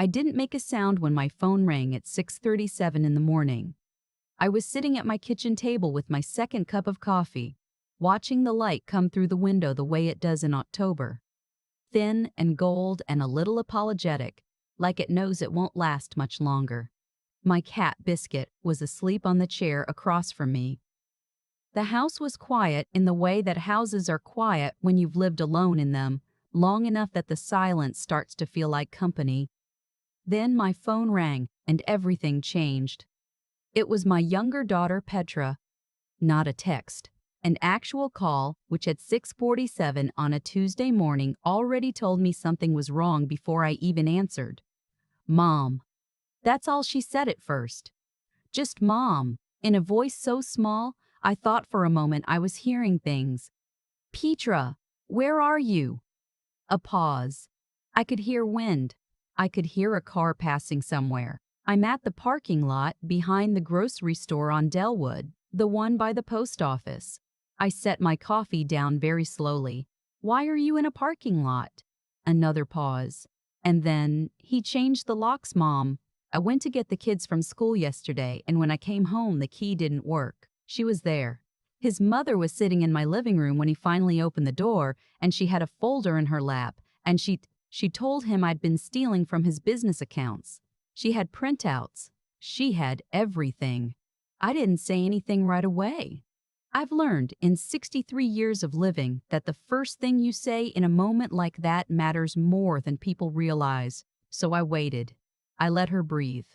I didn't make a sound when my phone rang at 6:37 in the morning. I was sitting at my kitchen table with my second cup of coffee, watching the light come through the window the way it does in October. Thin and gold and a little apologetic, like it knows it won't last much longer. My cat, Biscuit, was asleep on the chair across from me. The house was quiet in the way that houses are quiet when you've lived alone in them, long enough that the silence starts to feel like company. Then my phone rang, and everything changed. It was my younger daughter, Petra. Not a text. An actual call, which at 6:47 on a Tuesday morning already told me something was wrong before I even answered. Mom. That's all she said at first. Just Mom, in a voice so small, I thought for a moment I was hearing things. Petra, where are you? A pause. I could hear wind. I could hear a car passing somewhere. I'm at the parking lot behind the grocery store on Delwood, the one by the post office. I set my coffee down very slowly. Why are you in a parking lot? Another pause. And then, he changed the locks, Mom. I went to get the kids from school yesterday, and when I came home, the key didn't work. She was there. His mother was sitting in my living room when he finally opened the door, and she had a folder in her lap, and she told him I'd been stealing from his business accounts. She had printouts. She had everything. I didn't say anything right away. I've learned in 63 years of living that the first thing you say in a moment like that matters more than people realize. So I waited. I let her breathe.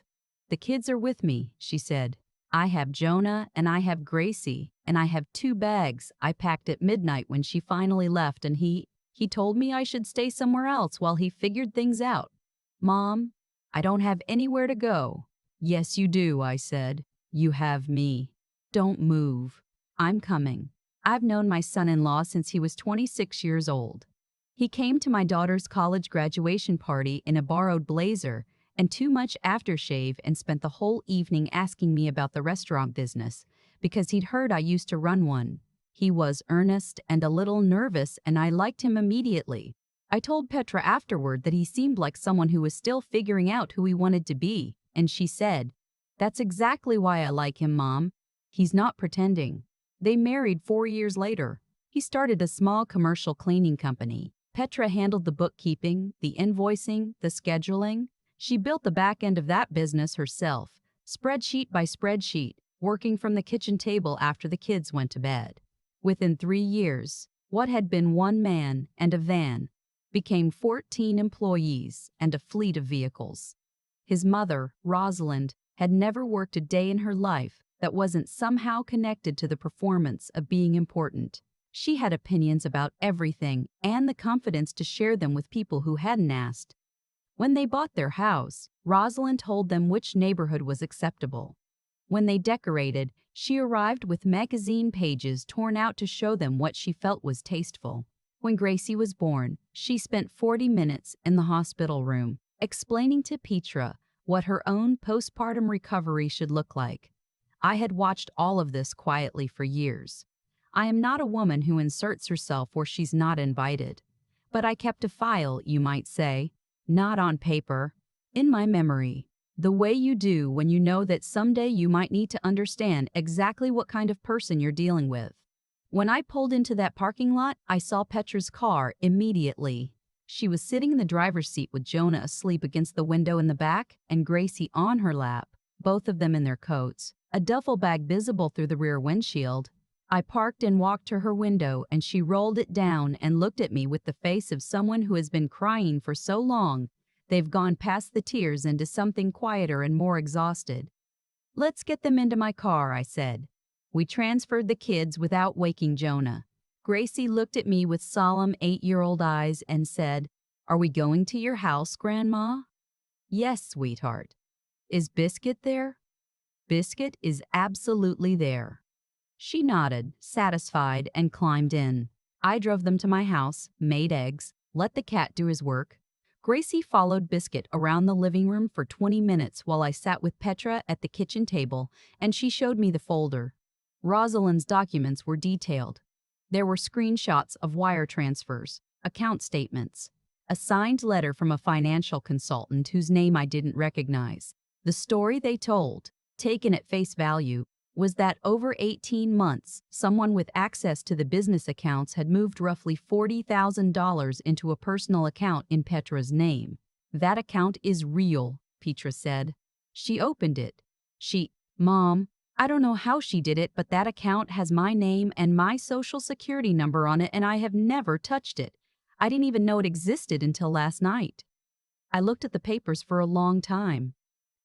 The kids are with me, she said. I have Jonah and I have Gracie, and I have 2 bags I packed at midnight when she finally left, and he told me I should stay somewhere else while he figured things out. Mom, I don't have anywhere to go. Yes, you do, I said. You have me. Don't move. I'm coming. I've known my son-in-law since he was 26 years old. He came to my daughter's college graduation party in a borrowed blazer and too much aftershave and spent the whole evening asking me about the restaurant business because he'd heard I used to run one. He was earnest and a little nervous, and I liked him immediately. I told Petra afterward that he seemed like someone who was still figuring out who he wanted to be, and she said, "That's exactly why I like him, Mom. He's not pretending." They married 4 years later. He started a small commercial cleaning company. Petra handled the bookkeeping, the invoicing, the scheduling. She built the back end of that business herself, spreadsheet by spreadsheet, working from the kitchen table after the kids went to bed. Within 3 years, what had been 1 man and a van became 14 employees and a fleet of vehicles. His mother, Rosalind, had never worked a day in her life that wasn't somehow connected to the performance of being important. She had opinions about everything and the confidence to share them with people who hadn't asked. When they bought their house, Rosalind told them which neighborhood was acceptable. When they decorated, she arrived with magazine pages torn out to show them what she felt was tasteful. When Gracie was born, she spent 40 minutes in the hospital room, explaining to Petra what her own postpartum recovery should look like. I had watched all of this quietly for years. I am not a woman who inserts herself where she's not invited. But I kept a file, you might say, not on paper, in my memory, the way you do when you know that someday you might need to understand exactly what kind of person you're dealing with. When I pulled into that parking lot, I saw Petra's car immediately. She was sitting in the driver's seat with Jonah asleep against the window in the back and Gracie on her lap, both of them in their coats, a duffel bag visible through the rear windshield. I parked and walked to her window, and she rolled it down and looked at me with the face of someone who has been crying for so long they've gone past the tears into something quieter and more exhausted. "Let's get them into my car," I said. We transferred the kids without waking Jonah. Gracie looked at me with solemn 8-year-old eyes and said, "Are we going to your house, Grandma?" "Yes, sweetheart." "Is Biscuit there?" "Biscuit is absolutely there." She nodded, satisfied, and climbed in. I drove them to my house, made eggs, let the cat do his work. Gracie followed Biscuit around the living room for 20 minutes while I sat with Petra at the kitchen table, and she showed me the folder. Rosalind's documents were detailed. There were screenshots of wire transfers, account statements. A signed letter from a financial consultant whose name I didn't recognize. The story they told, taken at face value, was that over 18 months, someone with access to the business accounts had moved roughly $40,000 into a personal account in Petra's name. That account is real, Petra said. She opened it. Mom, I don't know how she did it, but that account has my name and my social security number on it, and I have never touched it. I didn't even know it existed until last night. I looked at the papers for a long time.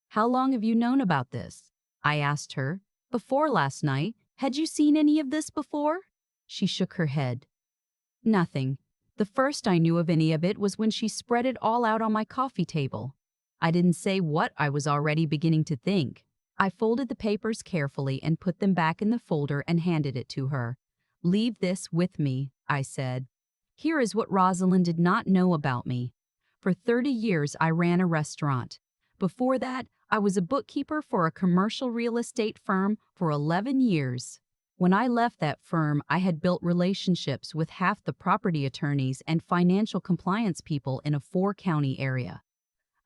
How long have you known about this? I asked her. Before last night. Had you seen any of this before? She shook her head. Nothing. The first I knew of any of it was when she spread it all out on my coffee table. I didn't say what I was already beginning to think. I folded the papers carefully and put them back in the folder and handed it to her. Leave this with me, I said. Here is what Rosalind did not know about me. For 30 years, I ran a restaurant. Before that, I was a bookkeeper for a commercial real estate firm for 11 years. When I left that firm, I had built relationships with half the property attorneys and financial compliance people in a 4-county area.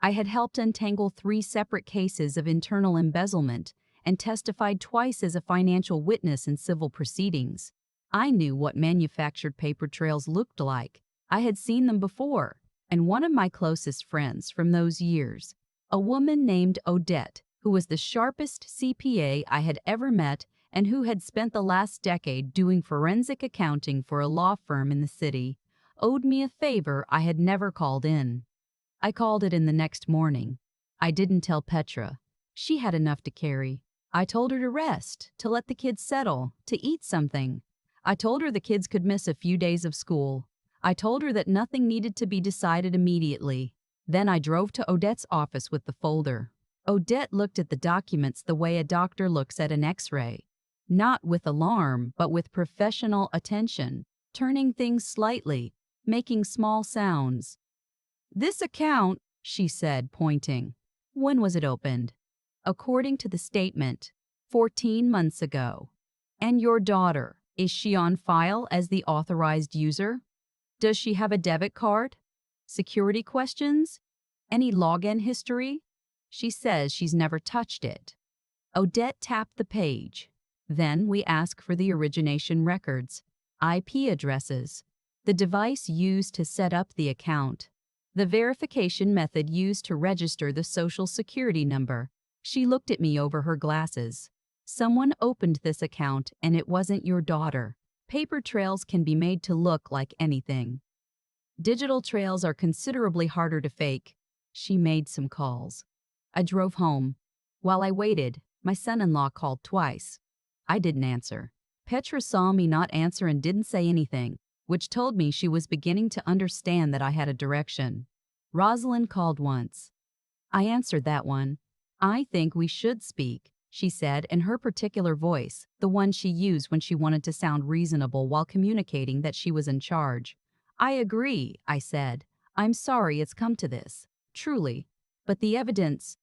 I had helped untangle 3 separate cases of internal embezzlement and testified twice as a financial witness in civil proceedings. I knew what manufactured paper trails looked like. I had seen them before, and one of my closest friends from those years, a woman named Odette, who was the sharpest CPA I had ever met and who had spent the last decade doing forensic accounting for a law firm in the city, owed me a favor I had never called in. I called it in the next morning. I didn't tell Petra. She had enough to carry. I told her to rest, to let the kids settle, to eat something. I told her the kids could miss a few days of school. I told her that nothing needed to be decided immediately. Then I drove to Odette's office with the folder. Odette looked at the documents the way a doctor looks at an X-ray. Not with alarm, but with professional attention, turning things slightly, making small sounds. This account, she said, pointing. When was it opened? According to the statement, 14 months ago. And your daughter, is she on file as the authorized user? Does she have a debit card? Security questions? Any login history? She says she's never touched it. Odette tapped the page. Then we ask for the origination records, IP addresses, the device used to set up the account, the verification method used to register the social security number. She looked at me over her glasses. Someone opened this account and it wasn't your daughter. Paper trails can be made to look like anything. Digital trails are considerably harder to fake. She made some calls. I drove home. While I waited, my son-in-law called twice. I didn't answer. Petra saw me not answer and didn't say anything, which told me she was beginning to understand that I had a direction. Rosalind called once. I answered that one. I think we should speak, she said in her particular voice, the one she used when she wanted to sound reasonable while communicating that she was in charge. I agree, I said. I'm sorry it's come to this. Truly. But the evidence,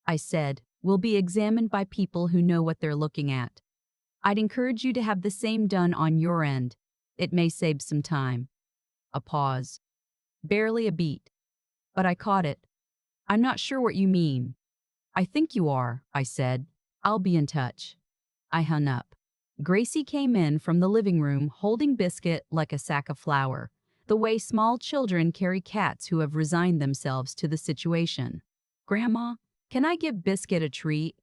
I said, will be examined by people who know what they're looking at. I'd encourage you to have the same done on your end. It may save some time. A pause. Barely a beat. But I caught it. I'm not sure what you mean. I think you are, I said. I'll be in touch. I hung up. Gracie came in from the living room holding Biscuit like a sack of flour, the way small children carry cats who have resigned themselves to the situation. Grandma, can I give Biscuit a treat?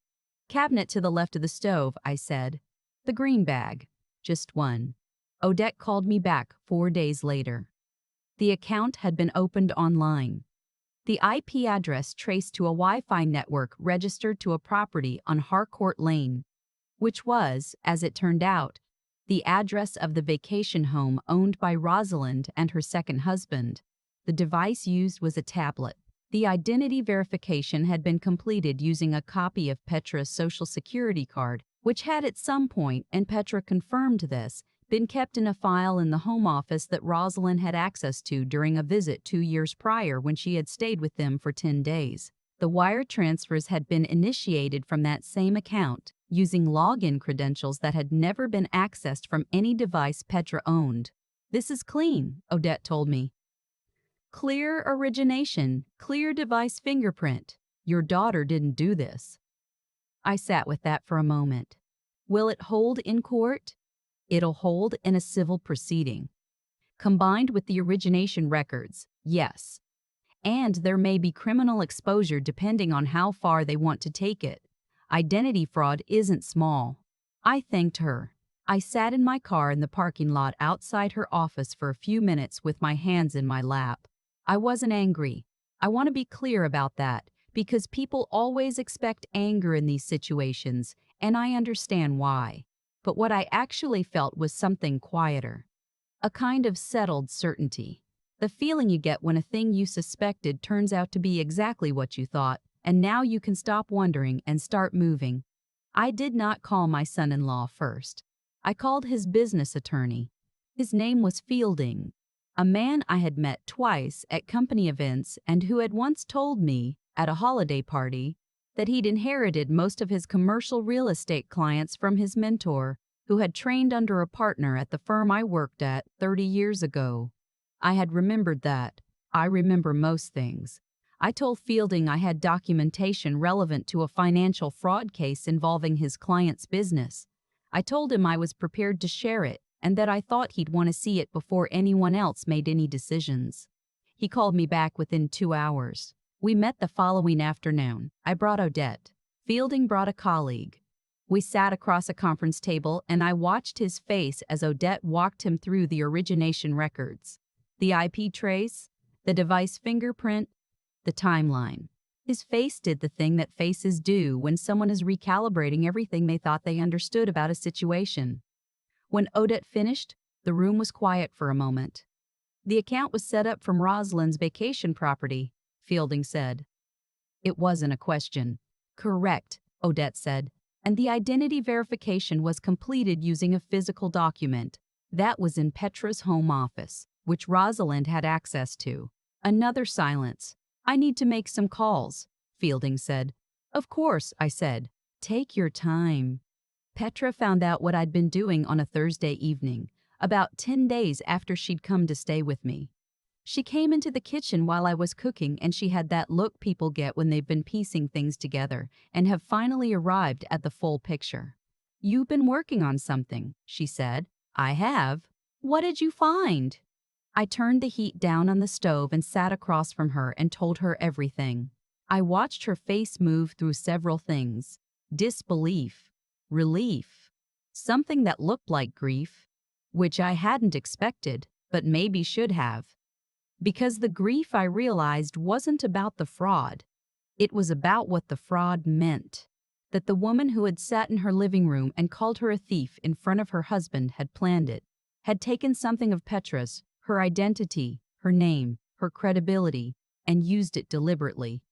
Cabinet to the left of the stove, I said. The green bag. Just one. Odette called me back 4 days later. The account had been opened online. The IP address traced to a Wi-Fi network registered to a property on Harcourt Lane, which was, as it turned out, the address of the vacation home owned by Rosalind and her second husband. The device used was a tablet. The identity verification had been completed using a copy of Petra's social security card, which had at some point, and Petra confirmed this, been kept in a file in the home office that Rosalind had access to during a visit 2 years prior when she had stayed with them for 10 days. The wire transfers had been initiated from that same account, using login credentials that had never been accessed from any device Petra owned. This is clean, Odette told me. Clear origination, clear device fingerprint. Your daughter didn't do this. I sat with that for a moment. Will it hold in court? It'll hold in a civil proceeding. Combined with the origination records, yes. And there may be criminal exposure depending on how far they want to take it. Identity fraud isn't small. I thanked her. I sat in my car in the parking lot outside her office for a few minutes with my hands in my lap. I wasn't angry. I want to be clear about that, because people always expect anger in these situations, and I understand why. But what I actually felt was something quieter. A kind of settled certainty. The feeling you get when a thing you suspected turns out to be exactly what you thought, and now you can stop wondering and start moving. I did not call my son-in-law first. I called his business attorney. His name was Fielding, a man I had met twice at company events and who had once told me, at a holiday party, that he'd inherited most of his commercial real estate clients from his mentor, who had trained under a partner at the firm I worked at 30 years ago. I had remembered that. I remember most things. I told Fielding I had documentation relevant to a financial fraud case involving his client's business. I told him I was prepared to share it and that I thought he'd want to see it before anyone else made any decisions. He called me back within 2 hours. We met the following afternoon. I brought Odette. Fielding brought a colleague. We sat across a conference table and I watched his face as Odette walked him through the origination records, the IP trace, the device fingerprint, the timeline. His face did the thing that faces do when someone is recalibrating everything they thought they understood about a situation. When Odette finished, the room was quiet for a moment. The account was set up from Rosalind's vacation property, Fielding said. It wasn't a question. Correct, Odette said, and the identity verification was completed using a physical document. That was in Petra's home office, which Rosalind had access to. Another silence. I need to make some calls, Fielding said. Of course, I said. Take your time. Petra found out what I'd been doing on a Thursday evening, about 10 days after she'd come to stay with me. She came into the kitchen while I was cooking and she had that look people get when they've been piecing things together and have finally arrived at the full picture. You've been working on something, she said. I have. What did you find? I turned the heat down on the stove and sat across from her and told her everything. I watched her face move through several things. Disbelief, relief, something that looked like grief, which I hadn't expected, but maybe should have. Because the grief I realized wasn't about the fraud. It was about what the fraud meant. That the woman who had sat in her living room and called her a thief in front of her husband had planned it, had taken something of Petra's, her identity, her name, her credibility, and used it deliberately.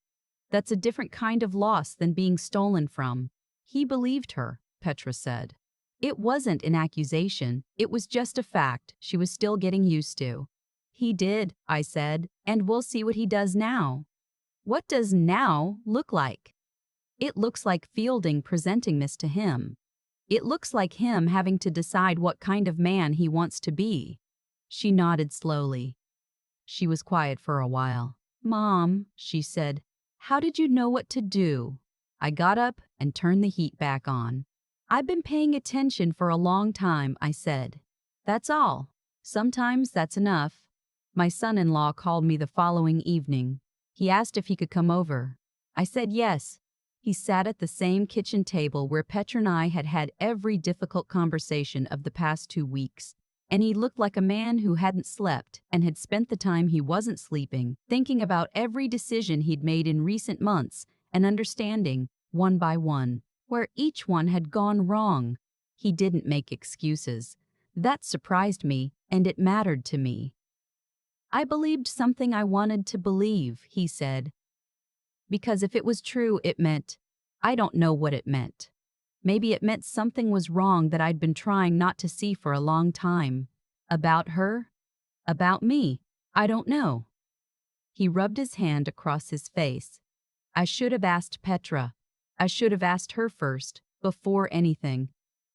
That's a different kind of loss than being stolen from. He believed her, Petra said. It wasn't an accusation, it was just a fact she was still getting used to. He did, I said, and we'll see what he does now. What does now look like? It looks like Fielding presenting this to him. It looks like him having to decide what kind of man he wants to be. She nodded slowly. She was quiet for a while. Mom, she said, how did you know what to do? I got up and turned the heat back on. I've been paying attention for a long time, I said. That's all. Sometimes that's enough. My son-in-law called me the following evening. He asked if he could come over. I said yes. He sat at the same kitchen table where Petra and I had had every difficult conversation of the past 2 weeks, and he looked like a man who hadn't slept and had spent the time he wasn't sleeping thinking about every decision he'd made in recent months and understanding, one by one, where each one had gone wrong. He didn't make excuses. That surprised me, and it mattered to me. I believed something I wanted to believe, he said. Because if it was true, it meant, I don't know what it meant. Maybe it meant something was wrong that I'd been trying not to see for a long time. About her? About me? I don't know. He rubbed his hand across his face. I should have asked Petra. I should have asked her first, before anything.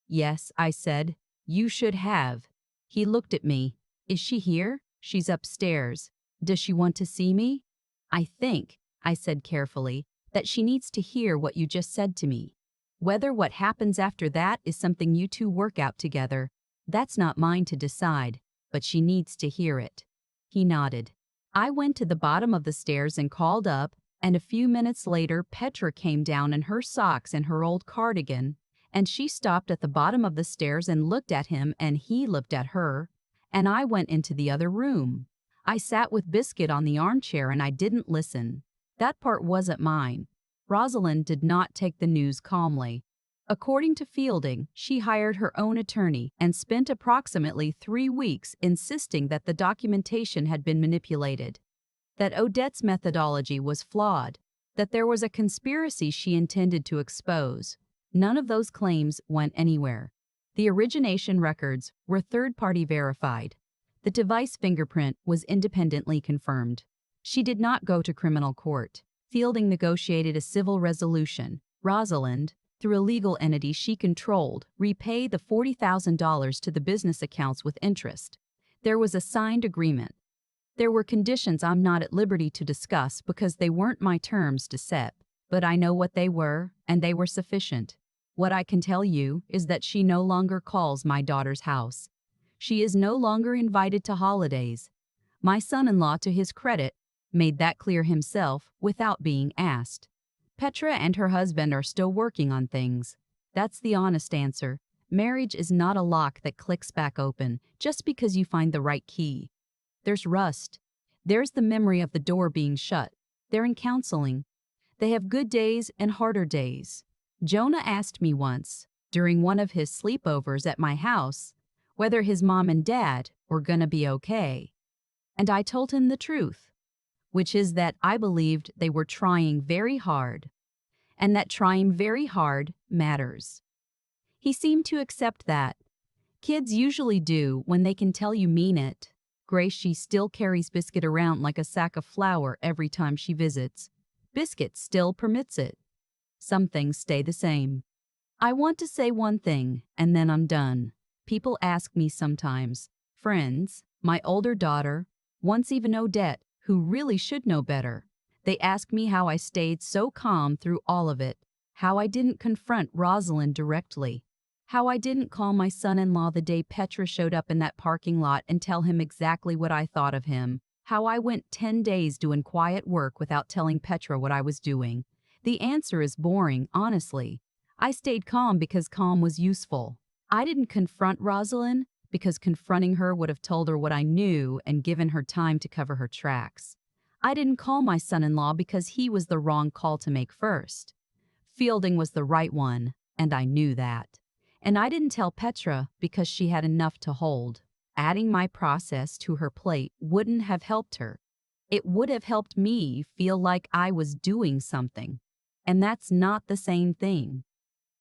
Yes, I said, you should have. He looked at me. Is she here? She's upstairs. Does she want to see me? I said carefully, that she needs to hear what you just said to me. Whether what happens after that is something you two work out together, that's not mine to decide, but she needs to hear it. He nodded. I went to the bottom of the stairs and called up, and a few minutes later Petra came down in her socks and her old cardigan, and she stopped at the bottom of the stairs and looked at him and he looked at her, and I went into the other room. I sat with Biscuit on the armchair and I didn't listen. That part wasn't mine. Rosalind did not take the news calmly. According to Fielding, she hired her own attorney and spent approximately 3 weeks insisting that the documentation had been manipulated, that Odette's methodology was flawed, that there was a conspiracy she intended to expose. None of those claims went anywhere. The origination records were third-party verified. The device fingerprint was independently confirmed. She did not go to criminal court. Fielding negotiated a civil resolution. Rosalind, through a legal entity she controlled, repaid the $40,000 to the business accounts with interest. There was a signed agreement. There were conditions I'm not at liberty to discuss because they weren't my terms to set, but I know what they were, and they were sufficient. What I can tell you is that she no longer calls my daughter's house. She is no longer invited to holidays. My son-in-law, to his credit, made that clear himself without being asked. Petra and her husband are still working on things. That's the honest answer. Marriage is not a lock that clicks back open just because you find the right key. There's rust. There's the memory of the door being shut. They're in counseling. They have good days and harder days. Jonah asked me once, during one of his sleepovers at my house, whether his mom and dad were gonna be okay. And I told him the truth, which is that I believed they were trying very hard, and that trying very hard matters. He seemed to accept that. Kids usually do when they can tell you mean it. Grace, she still carries Biscuit around like a sack of flour every time she visits. Biscuit still permits it. Some things stay the same. I want to say one thing, and then I'm done. People ask me sometimes, friends, my older daughter, once even Odette, who really should know better. They ask me how I stayed so calm through all of it, how I didn't confront Rosalind directly, how I didn't call my son-in-law the day Petra showed up in that parking lot and tell him exactly what I thought of him, how I went 10 days doing quiet work without telling Petra what I was doing. The answer is boring, honestly. I stayed calm because calm was useful. I didn't confront Rosalind because confronting her would have told her what I knew and given her time to cover her tracks. I didn't call my son-in-law because he was the wrong call to make first. Fielding was the right one, and I knew that. And I didn't tell Petra because she had enough to hold. Adding my process to her plate wouldn't have helped her. It would have helped me feel like I was doing something. And that's not the same thing.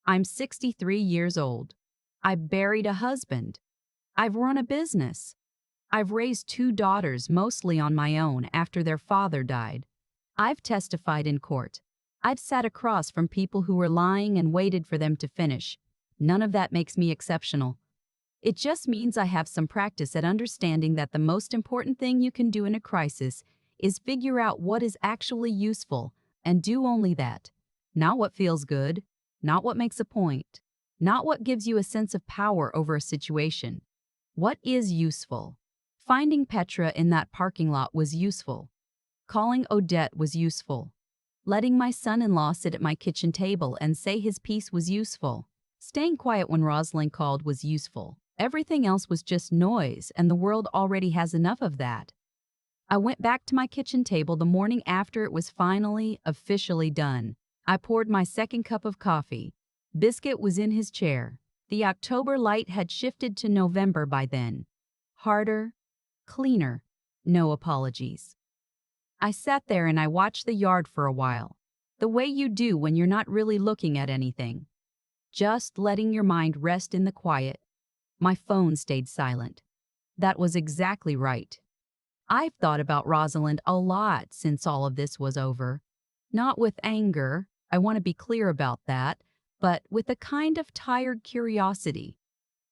I'm 63 years old. I buried a husband. I've run a business. I've raised 2 daughters mostly on my own after their father died. I've testified in court. I've sat across from people who were lying and waited for them to finish. None of that makes me exceptional. It just means I have some practice at understanding that the most important thing you can do in a crisis is figure out what is actually useful and do only that. Not what feels good, not what makes a point, not what gives you a sense of power over a situation. What is useful? Finding Petra in that parking lot was useful. Calling Odette was useful. Letting my son-in-law sit at my kitchen table and say his piece was useful. Staying quiet when Rosalind called was useful. Everything else was just noise, and the world already has enough of that. I went back to my kitchen table the morning after it was finally, officially done. I poured my second cup of coffee. Biscuit was in his chair. The October light had shifted to November by then. Harder, cleaner, no apologies. I sat there and I watched the yard for a while. The way you do when you're not really looking at anything. Just letting your mind rest in the quiet. My phone stayed silent. That was exactly right. I've thought about Rosalind a lot since all of this was over. Not with anger, I want to be clear about that, but with a kind of tired curiosity.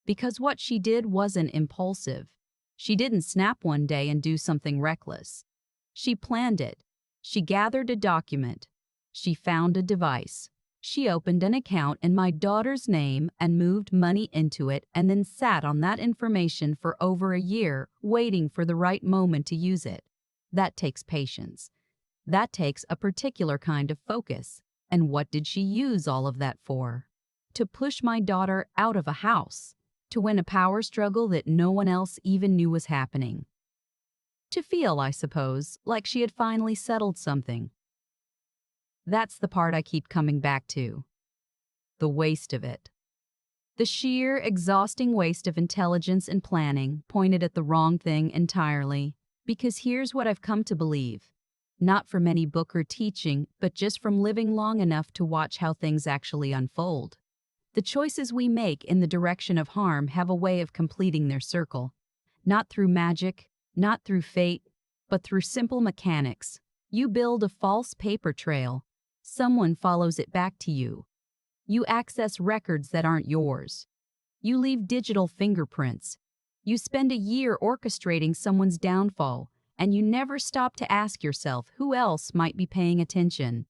Because what she did wasn't impulsive. She didn't snap one day and do something reckless. She planned it. She gathered a document. She found a device. She opened an account in my daughter's name and moved money into it and then sat on that information for over a year, waiting for the right moment to use it. That takes patience. That takes a particular kind of focus. And what did she use all of that for? To push my daughter out of a house. To win a power struggle that no one else even knew was happening. To feel, I suppose, like she had finally settled something. That's the part I keep coming back to. The waste of it. The sheer, exhausting waste of intelligence and planning pointed at the wrong thing entirely. Because here's what I've come to believe. Not from any book or teaching, but just from living long enough to watch how things actually unfold. The choices we make in the direction of harm have a way of completing their circle. Not through magic, not through fate, but through simple mechanics. You build a false paper trail. Someone follows it back to you. You access records that aren't yours. You leave digital fingerprints. You spend a year orchestrating someone's downfall, and you never stop to ask yourself who else might be paying attention.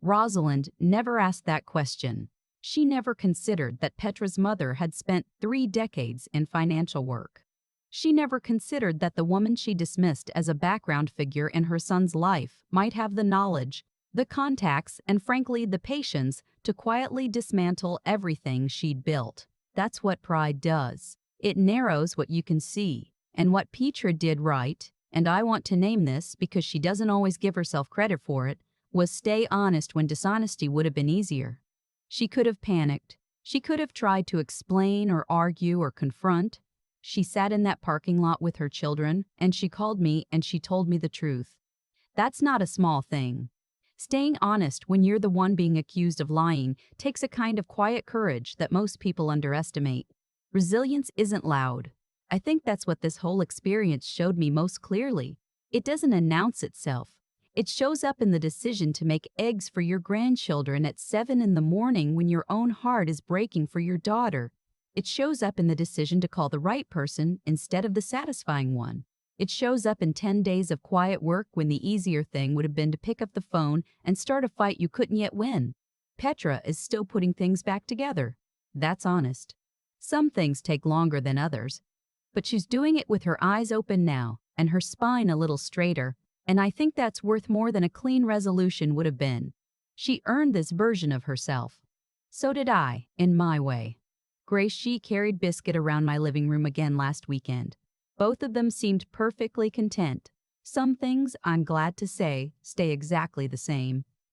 Rosalind never asked that question. She never considered that Petra's mother had spent 3 decades in financial work. She never considered that the woman she dismissed as a background figure in her son's life might have the knowledge, the contacts, and frankly the patience to quietly dismantle everything she'd built. That's what pride does. It narrows what you can see. And what Petra did right, and I want to name this because she doesn't always give herself credit for it, was stay honest when dishonesty would have been easier. She could have panicked. She could have tried to explain or argue or confront. She sat in that parking lot with her children, and she called me and she told me the truth. That's not a small thing. Staying honest when you're the one being accused of lying takes a kind of quiet courage that most people underestimate. Resilience isn't loud. I think that's what this whole experience showed me most clearly. It doesn't announce itself. It shows up in the decision to make eggs for your grandchildren at 7 in the morning when your own heart is breaking for your daughter. It shows up in the decision to call the right person instead of the satisfying one. It shows up in 10 days of quiet work when the easier thing would have been to pick up the phone and start a fight you couldn't yet win. Petra is still putting things back together. That's honest. Some things take longer than others, but she's doing it with her eyes open now and her spine a little straighter, and I think that's worth more than a clean resolution would have been. She earned this version of herself. So did I, in my way. Grace She carried Biscuit around my living room again last weekend. Both of them seemed perfectly content. Some things, I'm glad to say, stay exactly the same.